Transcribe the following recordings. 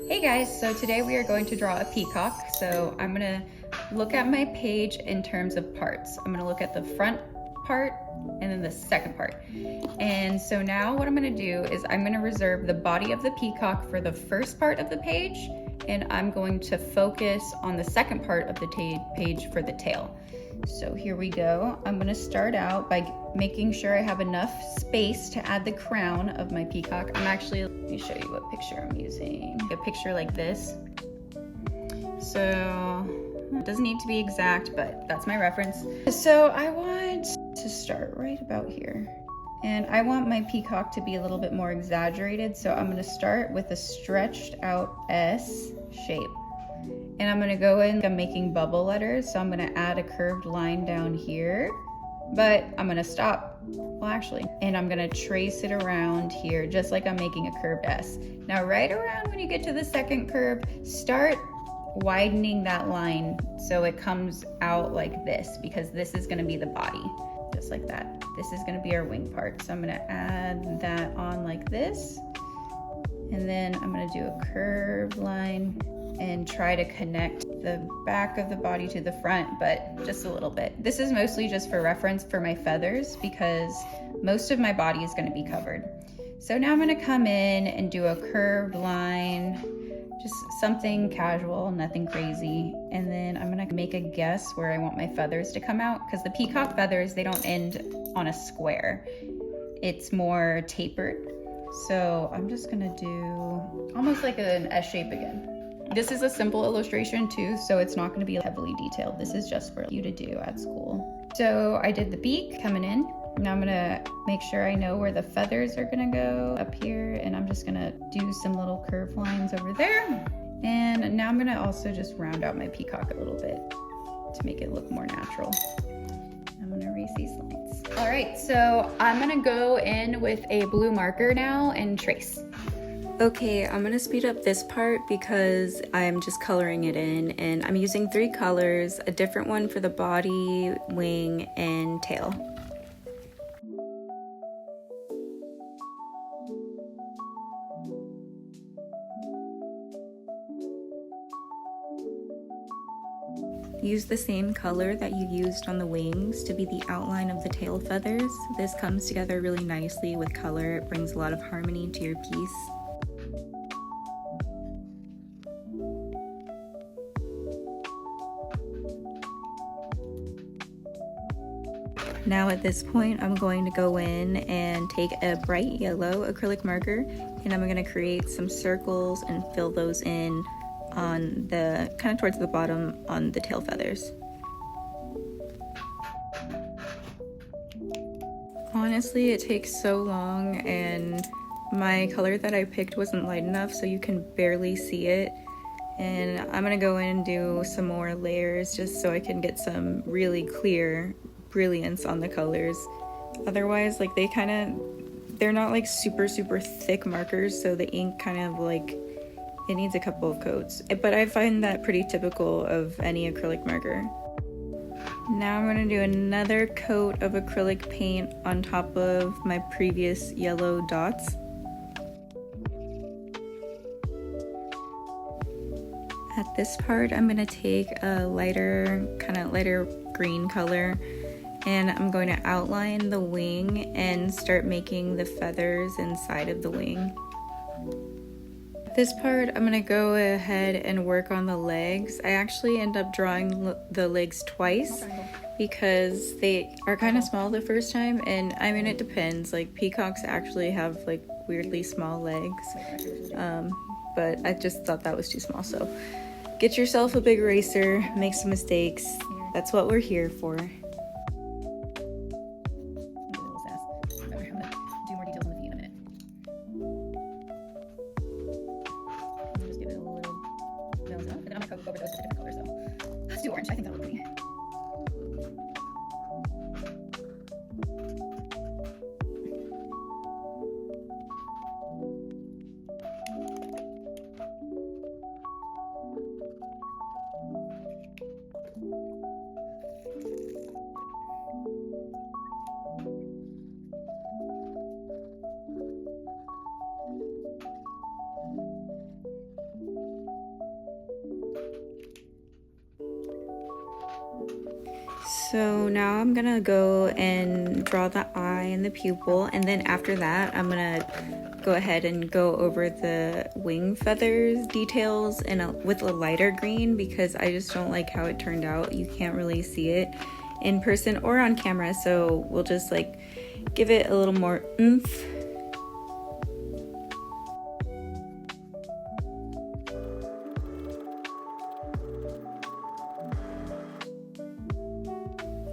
Hey guys, so today we are going to draw a peacock. So I'm gonna look at my page in terms of parts. I'm gonna look at the front part and then the second part. And so now what I'm gonna do is I'm gonna reserve the body of the peacock for the first part of the page, and I'm going to focus on the second part of the page for the tail. So here we go. I'm gonna start out by making sure I have enough space to add the crown of my peacock. Let me show you what picture I'm using. A picture like this. So it doesn't need to be exact, but that's my reference. So I want to start right about here. And I want my peacock to be a little bit more exaggerated. So I'm gonna start with a stretched out S shape. And I'm gonna go in, I'm making bubble letters. So I'm gonna add a curved line down here, but I'm gonna stop. Well, actually, and I'm gonna trace it around here, just like I'm making a curved S. Now, right around when you get to the second curve, start widening that line so it comes out like this, because this is gonna be the body, just like that. This is gonna be our wing part. So I'm gonna add that on like this. And then I'm gonna do a curved line and try to connect the back of the body to the front, but just a little bit. This is mostly just for reference for my feathers because most of my body is gonna be covered. So now I'm gonna come in and do a curved line, just something casual, nothing crazy. And then I'm gonna make a guess where I want my feathers to come out, because the peacock feathers, they don't end on a square. It's more tapered. So I'm just gonna do almost like an S shape again. This is a simple illustration too, so it's not gonna be heavily detailed. This is just for you to do at school. So I did the beak coming in. Now I'm gonna make sure I know where the feathers are gonna go up here, and I'm just gonna do some little curved lines over there. And now I'm gonna also just round out my peacock a little bit to make it look more natural. I'm gonna erase these lines. All right, so I'm gonna go in with a blue marker now and trace. Okay, I'm gonna speed up this part because I'm just coloring it in, and I'm using 3 colors, a different one for the body, wing, and tail. Use the same color that you used on the wings to be the outline of the tail feathers. This comes together really nicely with color. It brings a lot of harmony to your piece. Now at this point, I'm going to go in and take a bright yellow acrylic marker, and I'm going to create some circles and fill those in on the, kind of towards the bottom on the tail feathers. Honestly, it takes so long, and my color that I picked wasn't light enough, so you can barely see it. And I'm gonna go in and do some more layers just so I can get some really clear brilliance on the colors. Otherwise, like they're not like super thick markers, so the ink kind of like, it needs a couple of coats. But I find that pretty typical of any acrylic marker. Now I'm gonna do another coat of acrylic paint on top of my previous yellow dots. At this part, I'm gonna take a lighter green color, and I'm going to outline the wing and start making the feathers inside of the wing. At this part, I'm gonna go ahead and work on the legs. I actually end up drawing the legs twice because they are kind of small the first time, and I mean, it depends. Like peacocks actually have like weirdly small legs, but I just thought that was too small. So get yourself a big eraser, make some mistakes. That's what we're here for. Over those different colors though. Let's do orange. I think that'll look pretty. So now I'm gonna go and draw the eye and the pupil, and then after that I'm gonna go ahead and go over the wing feathers details with a lighter green, because I just don't like how it turned out. You can't really see it in person or on camera, so we'll just like give it a little more oomph.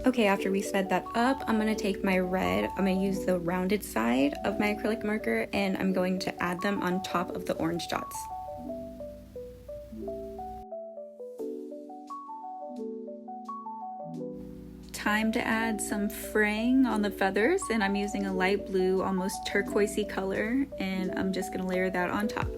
Okay, after we sped that up, I'm gonna take my red, I'm gonna use the rounded side of my acrylic marker, and I'm going to add them on top of the orange dots. Time to add some fraying on the feathers, and I'm using a light blue, almost turquoisey color, and I'm just gonna layer that on top.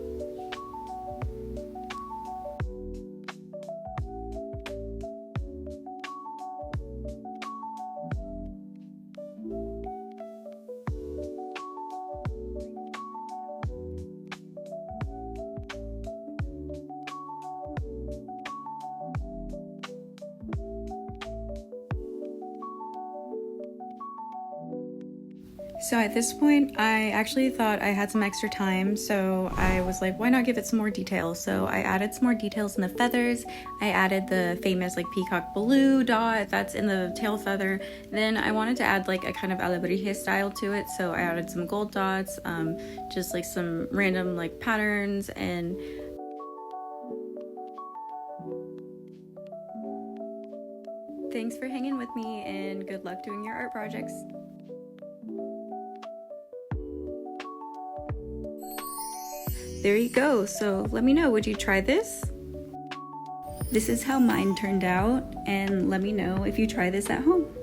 So at this point, I actually thought I had some extra time, so I was like, why not give it some more details? So I added some more details in the feathers. I added the famous like peacock blue dot that's in the tail feather. Then I wanted to add like a kind of alebrije style to it, so I added some gold dots, just like some random like patterns. And thanks for hanging with me, and good luck doing your art projects. There you go. So let me know, would you try this? This is how mine turned out, and let me know if you try this at home.